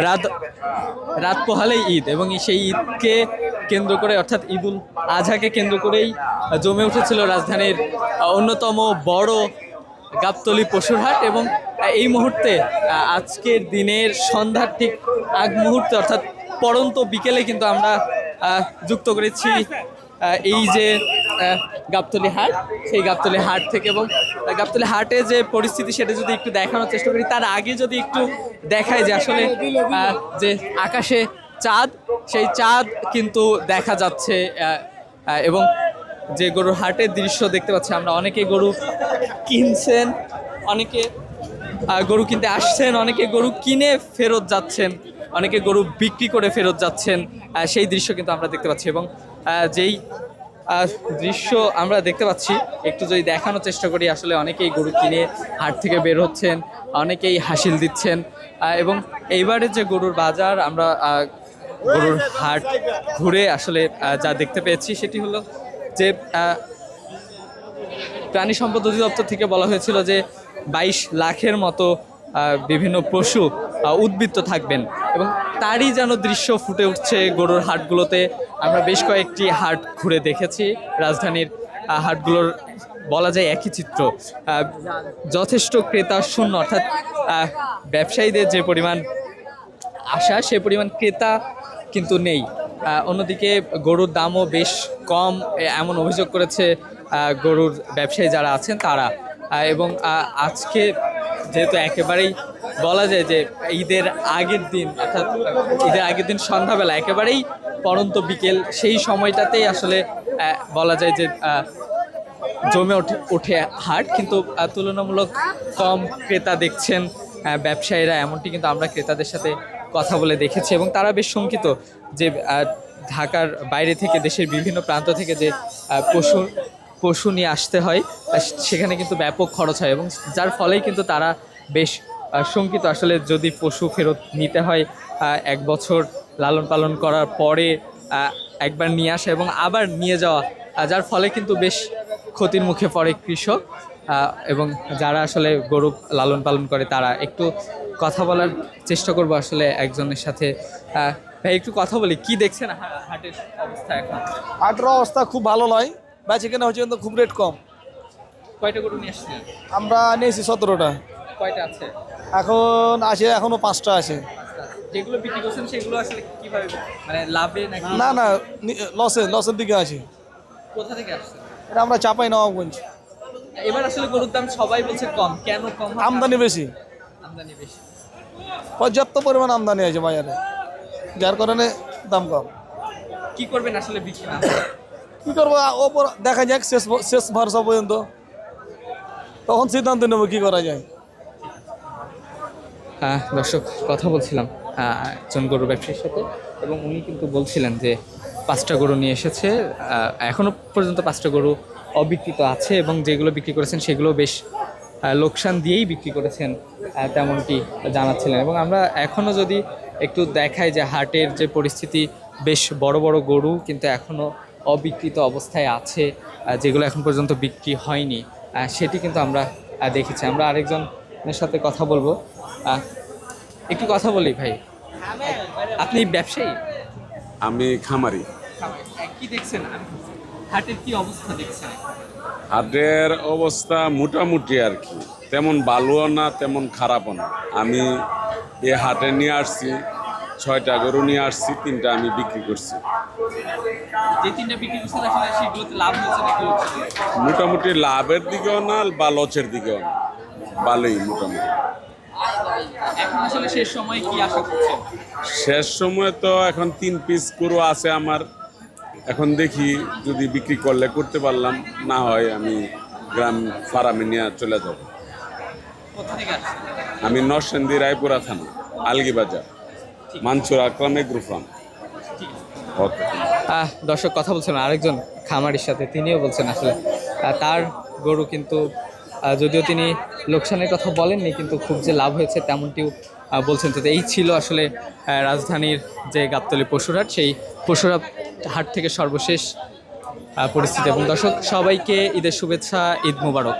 রাত রাত পোহালেই ঈদ, এবং সেই ঈদকে কেন্দ্র করে অর্থাৎ ঈদুল আজহাকে কেন্দ্র করেই জমে উঠেছিল রাজধানীর অন্যতম বড় গাবতলী পশুর হাট। এবং এই মুহূর্তে আজকের দিনের সন্ধ্যার ঠিক আগ মুহূর্তে অর্থাৎ পড়ন্ত বিকেলে কিন্তু আমরা যুক্ত করেছি এই যে গাবতলী হাট, সেই গাবতলী হাট থেকে। এবং গাবতলী হাটে যে পরিস্থিতি সেটা যদি একটু দেখানোর চেষ্টা করি, তার আগে যদি একটু দেখায় যে আসলে যে আকাশে চাঁদ, সেই চাঁদ কিন্তু দেখা যাচ্ছে। এবং যে গরুর হাটের দৃশ্য দেখতে পাচ্ছি আমরা, অনেকে গরু কিনছেন, অনেকে গরু কিনতে আসছেন, অনেকে গরু কিনে ফেরত যাচ্ছেন, অনেকে গরু বিক্রি করে ফেরত যাচ্ছেন, সেই দৃশ্য কিন্তু আমরা দেখতে পাচ্ছি। এবং যেই দৃশ্য আমরা দেখতে পাচ্ছি একটু যদি দেখানোর চেষ্টা করি, আসলে অনেকেই গরু কিনে হাট থেকে বের হচ্ছেন, অনেকেই হাসিল দিচ্ছেন। এবং এইবারে যে গরুর বাজার, আমরা গরুর হাট ঘুরে আসলে যা দেখতে পেয়েছি সেটি হলো যে প্রাণী সম্পদ অধিদপ্তর থেকে বলা হয়েছিল যে 22 লাখের মতো বিভিন্ন পশু উদ্বৃত্ত থাকবেন, এবং তারই যেন দৃশ্য ফুটে উঠছে গরুর হাটগুলোতে। আমরা বেশ কয়েকটি হাট ঘুরে দেখেছি, রাজধানীর হাটগুলোর বলা যায় একই চিত্র, যথেষ্ট ক্রেতা শূন্য, অর্থাৎ ব্যবসায়ীদের যে পরিমাণ আশা সে পরিমাণ ক্রেতা কিন্তু নেই। অন্যদিকে গরুর দামও বেশ কম, এমন অভিযোগ করেছে গরুর ব্যবসায়ী যারা আছেন তারা। এবং আজকে যেহেতু একেবারেই বলা যায় যে ঈদের আগের দিন, অর্থাৎ ঈদের আগের দিন সন্ধ্যাবেলা একেবারেই পড়ন্ত বিকেল, সেই সময়টাতেই আসলে বলা যায় যে জমে ওঠে হাট, কিন্তু তুলনামূলক কম ক্রেতা দেখছেন ব্যবসায়ীরা, এমনটি কিন্তু আমরা ক্রেতাদের সাথে কথা বলে দেখেছি। এবং তারা বেশ শঙ্কিত যে ঢাকার বাইরে থেকে, দেশের বিভিন্ন প্রান্ত থেকে যে পশু নিয়ে আসতে হয়, সেখানে কিন্তু ব্যাপক খরচ হয়, এবং যার ফলেই কিন্তু তারা বেশ শঙ্কিত। আসলে যদি পশু ফেরত নিতে হয়, 1 বছর লালন পালন করার পরে একবার নিয়ে আসা এবং আবার নিয়ে যাওয়া, যার ফলে কিন্তু বেশ ক্ষতির মুখে পড়ে কৃষক এবং যারা আসলে গরু লালন পালন করে তারা। একটু কথা বলার চেষ্টা করব আসলে একজনের সাথে। ভাই একটু কথা বলি, কি দেখছেন হাটের অবস্থা এখন? হাটের অবস্থা খুব ভালো নয়, বেচে কেনা হচ্ছে কিন্তু খুব রেট কম। কয়টা গরু নিয়ে আসছেন? আমরা নিয়েছি 17টা। কয়টা আছে এখন আছে, এখনো 5টা আছে। যেগুলো বিক্রি করছেন সেগুলো আসলে কিভাবে, মানে লাভে নাকি? না না, লসের দিকে আছে। কোথা থেকে আসছে? এটা আমরা চাপাই নবাবগঞ্জ। এবার আসলে গরুর দাম সবাই বলছে কম, কেন কম? আমদানি বেশি। আমদানি বেশি, পর্যাপ্ত পরিমাণ আমদানি আছে বাজারে, যার কারণে দাম কম। কি করবেন আসলে বিক্রি না? কি করবো, ওপর দেখা যাক, শেষ ভরসা পর্যন্ত, তখন সিদ্ধান্ত নেবো কি করা যায়। দর্শক, কথা বলছিলাম একজন গরু ব্যবসায়ীর সাথে, এবং উনি কিন্তু বলছিলেন যে 5টা গরু নিয়ে এসেছে, এখনও পর্যন্ত 5টা গরু অবিকৃত আছে, এবং যেগুলো বিক্রি করেছেন সেগুলো বেশ লোকসান দিয়েই বিক্রি করেছেন, তেমনটি জানাচ্ছিলেন। এবং আমরা এখনও যদি একটু দেখাই যে হাটের যে পরিস্থিতি, বেশ বড় বড় গরু কিন্তু এখনও অবিকৃত অবস্থায় আছে, যেগুলো এখন পর্যন্ত বিক্রি হয়নি, সেটি কিন্তু আমরা দেখেছি। আমরা আরেকজনের সাথে কথা বলবো। একটু কথা বলি ভাই, আপনি ব্যবসায়ী? আমি খামারি। কি দেখছেন হাটের, কি অবস্থা দেখছেন? হাটের অবস্থা মোটামুটি আর কি, তেমন ভালোও না তেমন খারাপও না। আমি এ হাটে নিয়ে আসছি 6টা গরু নিয়ে আসছি, 3টা আমি বিক্রি করছি। যে 3টা বিক্রি করছেন আসলে সেগুলোতে লাভ হয়েছে নাকি? মোটামুটি লাভের দিকেও না বা লসের দিকেও না, ভালোই মোটামুটি। এখন আসলে শেষ সময় কি আশা করছেন? শেষ সময় তো এখন 3 পিস গরু আছে আমার, এখন দেখি যদি বিক্রি করতে পারলাম, না হয় আমি গ্রাম ফার্মে নিয়ে চলে যাব। কোথা থেকে আসছেন? আমি নরসিংদী রায়পুরা থানা, আলগি বাজার, মানসুর আকরাম এগ্রো ফার্ম। ওকে। দর্শক, কথা বলছেন আরেকজন খামারির সাথে, তিনিও বলছেন আসলে তার গরু কিন্তু যদিও তিনি লোকসানের কথা বলেননি, কিন্তু খুব যে লাভ হয়েছে তেমনটিও বলছেন। তো এই ছিল আসলে রাজধানীর যে গাবতলী পশুর হাট, সেই পশুর হাট থেকে সর্বশেষ পরিস্থিতি। এবং দর্শক, সবাইকে ঈদের শুভেচ্ছা, ঈদ মোবারক।